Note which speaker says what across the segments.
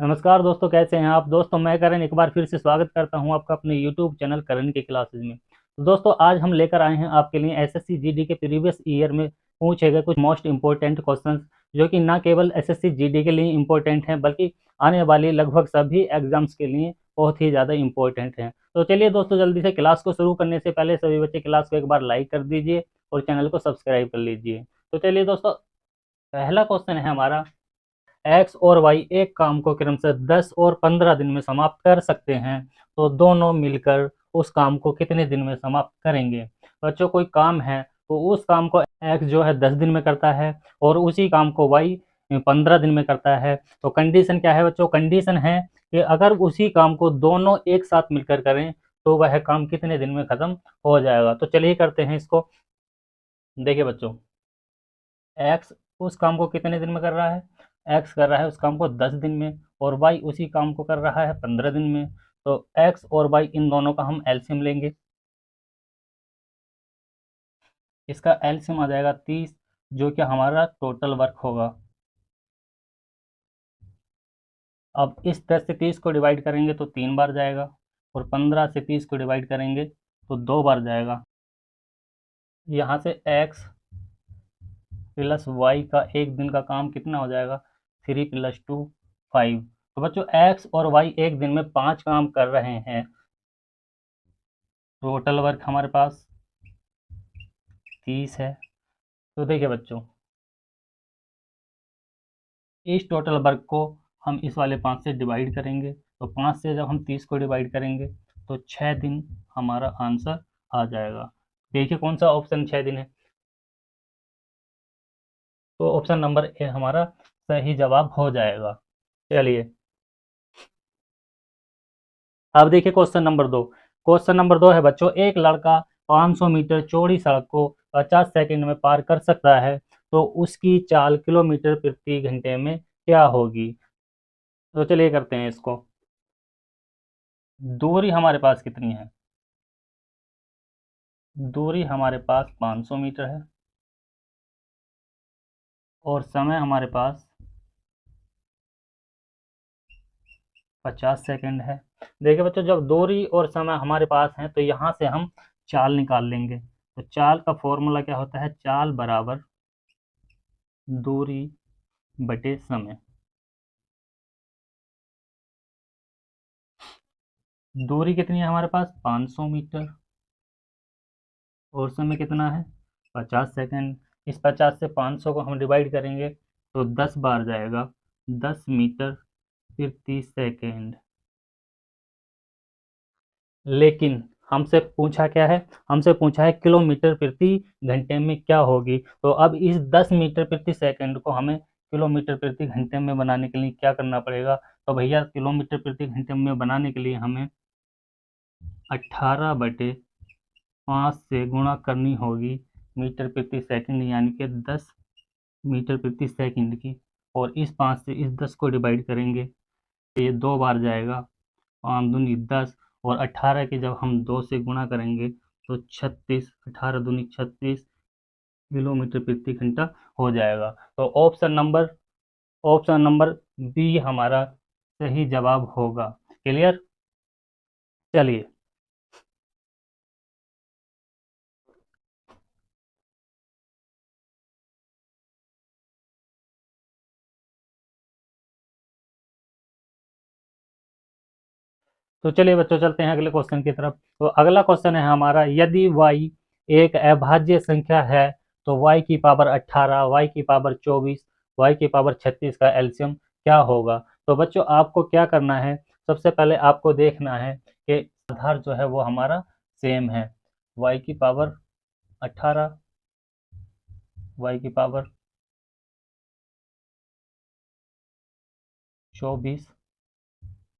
Speaker 1: नमस्कार दोस्तों, कैसे हैं आप। दोस्तों मैं करण एक बार फिर से स्वागत करता हूं आपका अपने YouTube चैनल करण के क्लासेस में। तो दोस्तों आज हम लेकर आए हैं आपके लिए एसएससी जीडी के प्रीवियस ईयर में पूछे गए कुछ मोस्ट इंपॉर्टेंट क्वेश्चंस, जो कि ना केवल एसएससी जीडी के लिए इंपॉर्टेंट हैं बल्कि आने वाली लगभग सभी एग्जाम्स के लिए बहुत ही ज़्यादा इंपॉर्टेंट हैं। तो चलिए दोस्तों, जल्दी से क्लास को शुरू करने से पहले सभी बच्चे क्लास को एक बार लाइक कर दीजिए और चैनल को सब्सक्राइब कर लीजिए। तो चलिए दोस्तों, पहला क्वेश्चन है हमारा, एक्स और वाई एक काम को क्रमशः 10 और 15 दिन में समाप्त कर सकते हैं, तो दोनों मिलकर उस काम को कितने दिन में समाप्त करेंगे। बच्चों, कोई काम है तो उस काम को एक्स जो है 10 दिन में करता है और उसी काम को वाई 15 दिन में करता है। तो कंडीशन क्या है बच्चों? कंडीशन है कि अगर उसी काम को दोनों एक साथ मिलकर करें तो वह काम कितने दिन में खत्म हो जाएगा। तो चलिए करते हैं इसको। देखिए बच्चों, एक्स उस काम को कितने दिन में कर रहा है? एक्स कर रहा है उस काम को 10 दिन में और वाई उसी काम को कर रहा है 15 दिन में। तो एक्स और वाई इन दोनों का हम एलसीएम लेंगे। इसका एलसीएम आ जाएगा 30, जो कि हमारा टोटल वर्क होगा। अब इस 10 से 30 को डिवाइड करेंगे तो 3 बार जाएगा और 15 से 30 को डिवाइड करेंगे तो 2 बार जाएगा। यहाँ से एक्स प्लस वाई का एक दिन का काम कितना हो जाएगा? 3 + 2 5। तो बच्चों, एक्स और वाई एक दिन में 5 काम कर रहे हैं। टोटल वर्क हमारे पास 30 है। तो देखिए बच्चों, इस टोटल वर्क को हम इस वाले 5 से डिवाइड करेंगे, तो 5 से जब हम 30 को डिवाइड करेंगे तो 6 दिन हमारा आंसर आ जाएगा। देखिए कौन सा ऑप्शन 6 दिन है, तो ऑप्शन नंबर ए हमारा सही जवाब हो जाएगा। चलिए अब देखिए क्वेश्चन नंबर 2। क्वेश्चन नंबर 2 है बच्चों, एक लड़का 500 मीटर चौड़ी सड़क को 50 सेकंड में पार कर सकता है, तो उसकी चाल किलोमीटर प्रति घंटे में क्या होगी। तो चलिए करते हैं इसको। दूरी हमारे पास कितनी है? दूरी हमारे पास 500 मीटर है और समय हमारे पास 50 सेकंड है। देखिए बच्चों, जब दूरी और समय हमारे पास है तो यहाँ से हम चाल निकाल लेंगे। तो चाल का फॉर्मूला क्या होता है? चाल बराबर दूरी बटे समय। दूरी कितनी है हमारे पास? 500 मीटर और समय कितना है? 50 सेकंड। इस 50 से 500 को हम डिवाइड करेंगे तो 10 बार जाएगा। 10 मीटर फिर 30 सेकंड। लेकिन हमसे पूछा क्या है? हमसे पूछा है किलोमीटर प्रति घंटे में क्या होगी। तो अब इस 10 मीटर प्रति सेकंड को हमें किलोमीटर प्रति घंटे में बनाने के लिए क्या करना पड़ेगा? तो भैया, किलोमीटर प्रति घंटे में बनाने के लिए हमें 18/5 से गुणा करनी होगी मीटर प्रति सेकंड, यानी कि 10 मीटर प्रति सेकंड की। और इस 5 से इस 10 को डिवाइड करेंगे तो ये 2 बार जाएगा। 5 दूनी 10 और 18 के जब हम 2 से गुणा करेंगे तो 36, 18 दूनी 36 किलोमीटर प्रति घंटा हो जाएगा। तो ऑप्शन नंबर बी हमारा सही जवाब होगा। क्लियर? चलिए, तो चलिए बच्चों, चलते हैं अगले क्वेश्चन की तरफ। तो अगला क्वेश्चन है हमारा, यदि y एक अभाज्य संख्या है तो y की पावर 18, y की पावर 24, y की पावर 36 का एलसीएम क्या होगा। तो बच्चों, आपको क्या करना है? सबसे पहले आपको देखना है कि आधार जो है वो हमारा सेम है। y की पावर 18, y की पावर 24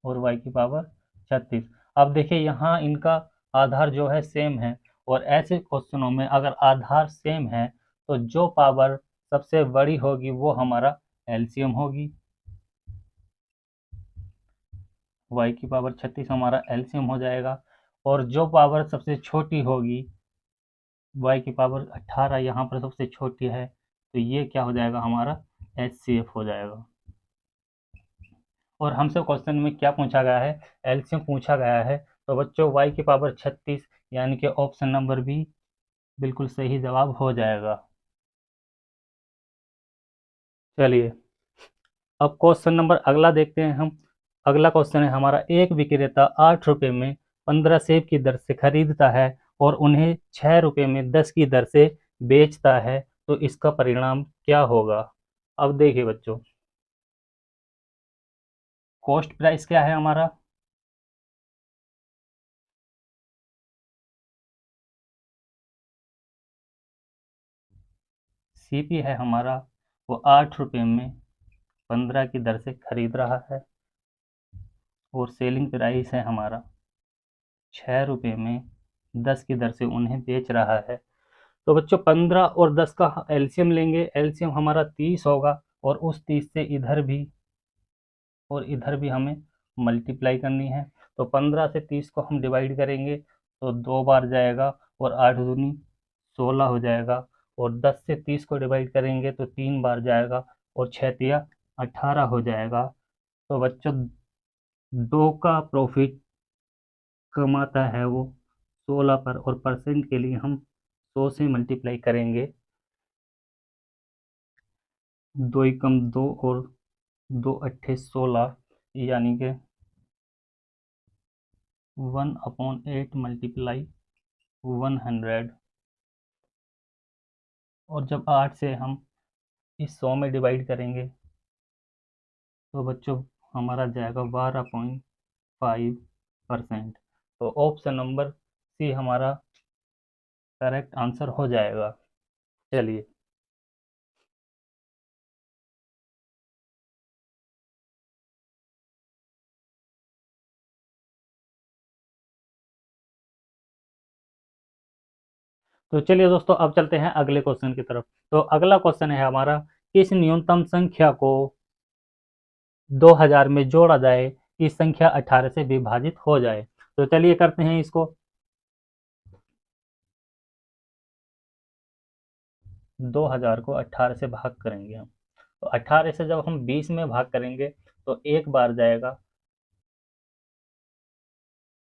Speaker 1: और y की पावर 36। अब देखिए, यहाँ इनका आधार जो है सेम है, और ऐसे क्वेश्चनों में अगर आधार सेम है तो जो पावर सबसे बड़ी होगी वो हमारा एलसीएम होगी। y की पावर 36 हमारा एलसीएम हो जाएगा, और जो पावर सबसे छोटी होगी, y की पावर 18 यहाँ पर सबसे छोटी है, तो ये क्या हो जाएगा? हमारा एचसीएफ हो जाएगा। और हमसे क्वेश्चन में क्या पूछा गया है, एलसीएम पूछा गया है। तो बच्चों y की पावर 36 यानी कि ऑप्शन नंबर बी बिल्कुल सही जवाब हो जाएगा। चलिए अब क्वेश्चन नंबर अगला देखते हैं हम। अगला क्वेश्चन है हमारा, एक विक्रेता 8 रुपये में 15 सेब की दर से खरीदता है और उन्हें 6 रुपये में 10 की दर से बेचता है, तो इसका परिणाम क्या होगा। अब देखिए बच्चों, कॉस्ट प्राइस क्या है हमारा, सीपी है हमारा, वो 8 रुपये में 15 की दर से खरीद रहा है और सेलिंग प्राइस है हमारा 6 रुपये में 10 की दर से उन्हें बेच रहा है। तो बच्चों 15 और 10 का एलसीएम लेंगे, एलसीएम हमारा 30 होगा और उस 30 से इधर भी हमें मल्टीप्लाई करनी है। तो 15 से 30 को हम डिवाइड करेंगे तो 2 बार जाएगा और 8 दूनी 16 हो जाएगा, और 10 से 30 को डिवाइड करेंगे तो 3 बार जाएगा और 6 तिया 18 हो जाएगा। तो बच्चों दो का प्रॉफिट कमाता है वो 16 पर, और परसेंट के लिए हम 100 से मल्टीप्लाई करेंगे। 2 एकम 2 और 2 अट्ठे 16 यानी कि 1/8 मल्टीप्लाई 100। और जब 8 से हम इस 100 में डिवाइड करेंगे तो बच्चों हमारा जाएगा 12.5%। तो ऑप्शन नंबर सी हमारा करेक्ट आंसर हो जाएगा। चलिए तो चलिए दोस्तों अब चलते हैं अगले क्वेश्चन की तरफ। तो अगला क्वेश्चन है हमारा, किस न्यूनतम संख्या को 2000 में जोड़ा जाए कि संख्या 18 से विभाजित हो जाए। तो चलिए करते हैं इसको। 2000 को 18 से भाग करेंगे हम। तो 18 से जब हम 20 में भाग करेंगे तो 1 बार जाएगा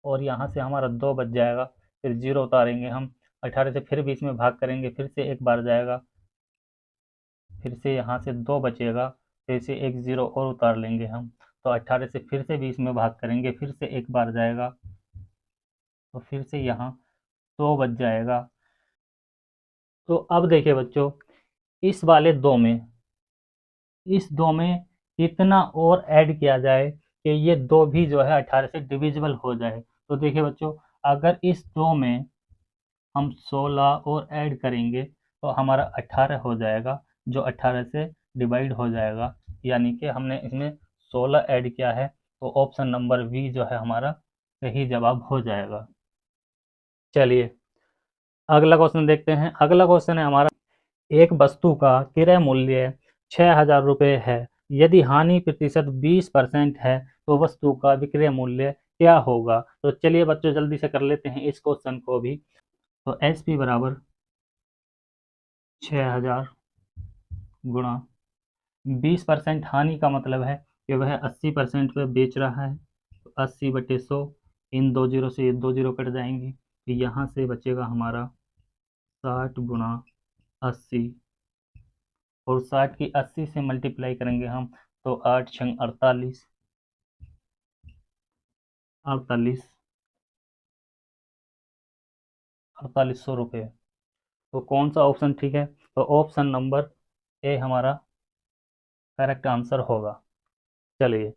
Speaker 1: और यहाँ से हमारा 2 बच जाएगा, फिर 0 उतारेंगे हम। 18 से फिर 20 में भाग करेंगे, फिर से 1 बार जाएगा, फिर से यहाँ से 2 बचेगा, फिर से एक 0 और उतार लेंगे हम। तो 18 से फिर से 20 में भाग करेंगे, फिर से 1 बार जाएगा, तो फिर से यहाँ 2 बच जाएगा। तो अब देखिए बच्चों, इस वाले 2 में इस 2 में कितना और ऐड किया जाए कि ये 2 भी जो है 18 से डिविजिबल हो जाए। तो देखिए बच्चों, अगर इस 2 में हम 16 और ऐड करेंगे तो हमारा 18 हो जाएगा, जो 18 से डिवाइड हो जाएगा, यानी कि हमने इसमें 16 ऐड किया है। तो ऑप्शन नंबर बी जो है हमारा सही जवाब हो जाएगा। चलिए अगला क्वेश्चन देखते हैं। अगला क्वेश्चन है हमारा, एक वस्तु का क्रय मूल्य 6000 रुपये है, यदि हानि प्रतिशत 20% है तो वस्तु का विक्रय मूल्य क्या होगा। तो चलिए बच्चों जल्दी से कर लेते हैं इस क्वेश्चन को भी। तो एस पी बराबर 6000 गुणा 20%, हानि का मतलब है कि वह 80% पे बेच रहा है, तो 80/100, इन 2 जीरो से ये 2 जीरो कट जाएंगी, तो यहाँ से बचेगा हमारा 60 × 80, और 60 की 80 से मल्टीप्लाई करेंगे हम तो 8×6 48, 4800 रुपये। तो कौन सा ऑप्शन ठीक है, तो ऑप्शन नंबर ए हमारा करेक्ट आंसर होगा। चलिए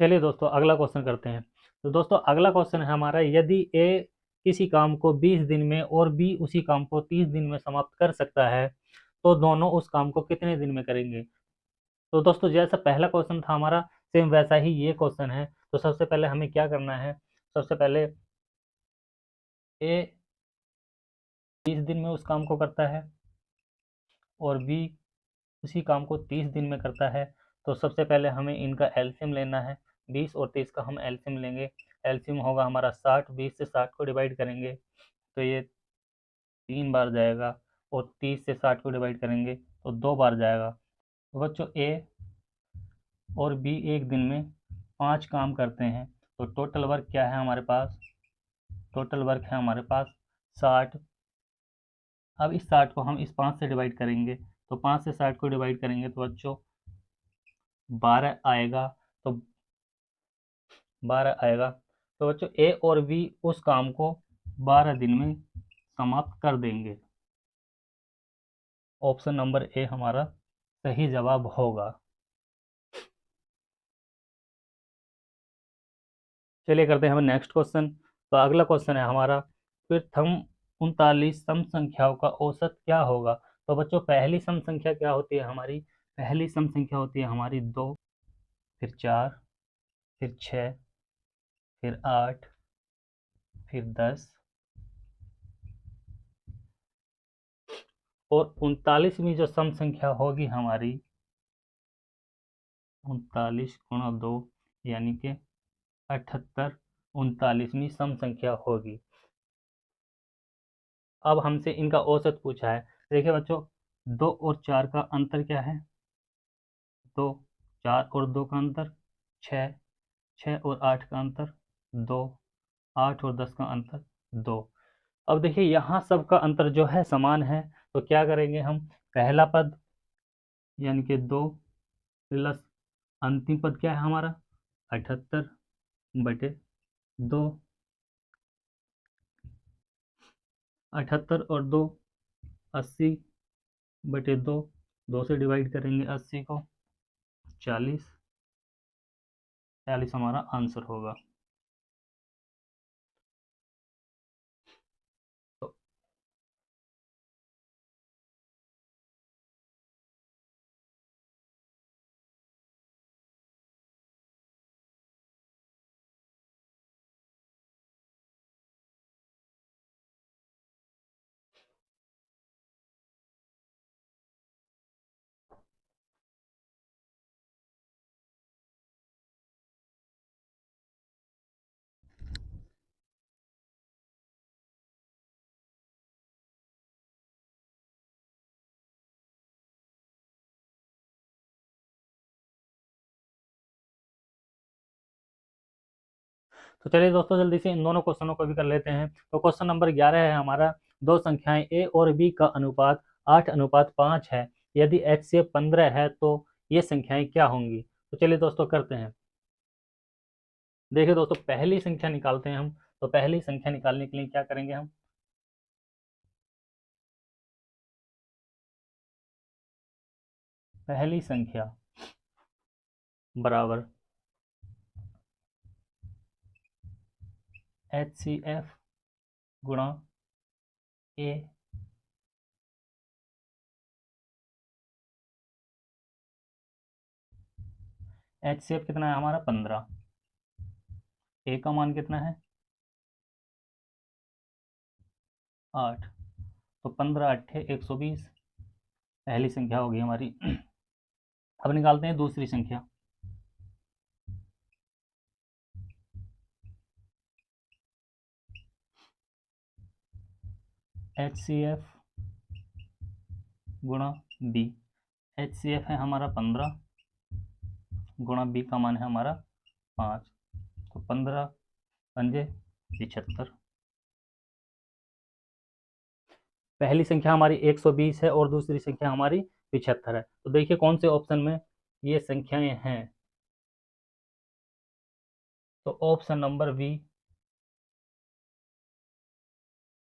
Speaker 1: चलिए दोस्तों अगला क्वेश्चन करते हैं। तो दोस्तों अगला क्वेश्चन है हमारा, यदि ए किसी काम को 20 दिन में और बी उसी काम को 30 दिन में समाप्त कर सकता है, तो दोनों उस काम को कितने दिन में करेंगे। तो दोस्तों जैसा पहला क्वेश्चन था हमारा, सेम वैसा ही ये क्वेश्चन है। तो सबसे पहले हमें क्या करना है, सबसे पहले ए 20 दिन में उस काम को करता है और बी उसी काम को 30 दिन में करता है। तो सबसे पहले हमें इनका एलसीएम लेना है। 20 और 30 का हम एलसीएम लेंगे। एलसीएम होगा हमारा 60। 20 से 60 को डिवाइड करेंगे तो ये 3 बार जाएगा, और 30 से 60 को डिवाइड करेंगे तो 2 बार जाएगा। तो बच्चों ए और बी एक दिन में 5 काम करते हैं, तो टोटल वर्क क्या है हमारे पास? टोटल वर्क है हमारे पास 60। अब इस 60 को हम इस 5 से डिवाइड करेंगे, तो 5 से 60 को डिवाइड करेंगे तो बच्चों 12 आएगा। तो 12 आएगा। तो बच्चों ए और बी उस काम को 12 दिन में समाप्त कर देंगे। ऑप्शन नंबर ए हमारा सही जवाब होगा। चलिए करते हैं हम नेक्स्ट क्वेश्चन। तो अगला क्वेश्चन है हमारा, प्रथम 39 सम संख्याओं का औसत क्या होगा? तो बच्चों पहली सम संख्या क्या होती है हमारी? पहली सम संख्या होती है हमारी 2, फिर 4, फिर 6, फिर 8, फिर 10, और 39वीं जो सम संख्या होगी हमारी 39 गुणा 2 यानी कि 78, 39वीं सम संख्या होगी। अब हमसे इनका औसत पूछा है। देखिए बच्चों, 2 और 4 का अंतर क्या है? 2। 4 और 2 का अंतर 6। 6 और 8 का अंतर 2। 8 और 10 का अंतर 2। अब देखिए यहाँ सबका अंतर जो है समान है, तो क्या करेंगे हम? पहला पद यानी कि 2 प्लस अंतिम पद क्या है हमारा? 78/2। 78 और 2 80/2। 2 से डिवाइड करेंगे 80 को, 40। 40 हमारा आंसर होगा। तो तो चलिए दोस्तों जल्दी से इन दोनों क्वेश्चनों को भी कर लेते हैं। तो क्वेश्चन नंबर 11 है हमारा, दो संख्याएं ए और बी का अनुपात 8:5 है। यदि एच से 15 है तो ये संख्याएं क्या होंगी? तो चलिए दोस्तों करते हैं। देखिए दोस्तों, पहली संख्या निकालते हैं हम। तो पहली संख्या निकालने के लिए क्या करेंगे हम? पहली संख्या बराबर HCF गुणा ए। HCF कितना है हमारा? 15। ए का मान कितना है? 8। तो 15 अट्ठे 120 पहली संख्या होगी हमारी। अब निकालते हैं दूसरी संख्या। HCF गुणा बी। HCF है हमारा 15 गुणा बी का मान है हमारा 5। तो 15 पंजे 75। पहली संख्या हमारी 120 है और दूसरी संख्या हमारी 75 है। तो देखिए कौन से ऑप्शन में ये संख्याएं हैं। तो ऑप्शन नंबर बी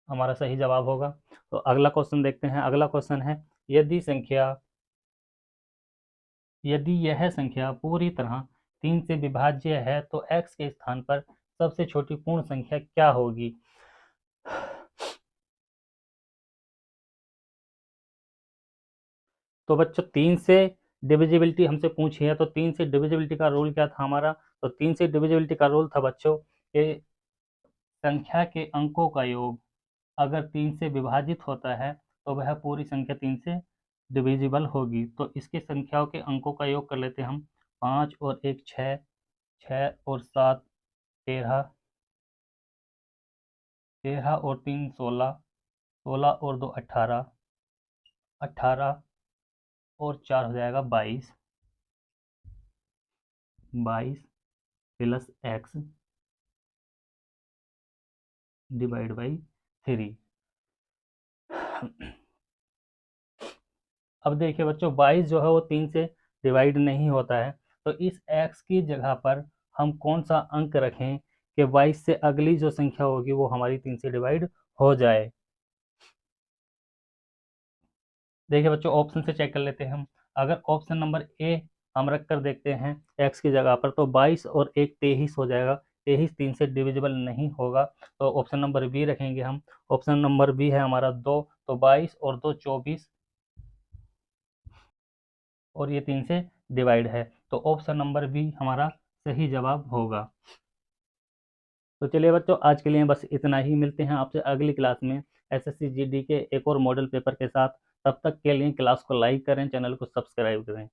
Speaker 1: हमारा सही जवाब होगा। तो अगला क्वेश्चन देखते हैं। अगला क्वेश्चन है, यदि यह संख्या पूरी तरह 3 से विभाज्य है तो x के स्थान पर सबसे छोटी पूर्ण संख्या क्या होगी? तो बच्चों 3 से डिविजिबिलिटी हमसे पूछी है, तो 3 से डिविजिबिलिटी का रूल क्या था हमारा? तो 3 से डिविजिबिलिटी का रूल था बच्चों कि संख्या के अंकों का योग अगर 3 से विभाजित होता है तो वह पूरी संख्या 3 से डिविजिबल होगी। तो इसकी संख्याओं के अंकों का योग कर लेते हैं हम। 5 और 1 6, 6 और 7 13, 13 और 3 16, 16 और 2 18, 18 और 4 हो जाएगा 22, 22 प्लस एक्स डिवाइड बाई 3। अब देखिए बच्चों, 22 जो है वो 3 से डिवाइड नहीं होता है, तो इस x की जगह पर हम कौन सा अंक रखें कि 22 से अगली जो संख्या होगी वो हमारी 3 से डिवाइड हो जाए। देखिए बच्चों, ऑप्शन से चेक कर लेते हैं हम। अगर ऑप्शन नंबर ए हम रख कर देखते हैं x की जगह पर, तो 22 और 1 23 हो जाएगा। 23 3 से डिविजिबल नहीं होगा, तो ऑप्शन नंबर बी रखेंगे हम। ऑप्शन नंबर बी है हमारा 2, तो 22 और 2 24, और ये 3 से डिवाइड है, तो ऑप्शन नंबर बी हमारा सही जवाब होगा। तो चलिए बच्चों, आज के लिए बस इतना ही। मिलते हैं आपसे अगली क्लास में एसएससी जीडी के एक और मॉडल पेपर के साथ। तब तक के लिए क्लास को लाइक करें, चैनल को सब्सक्राइब करें।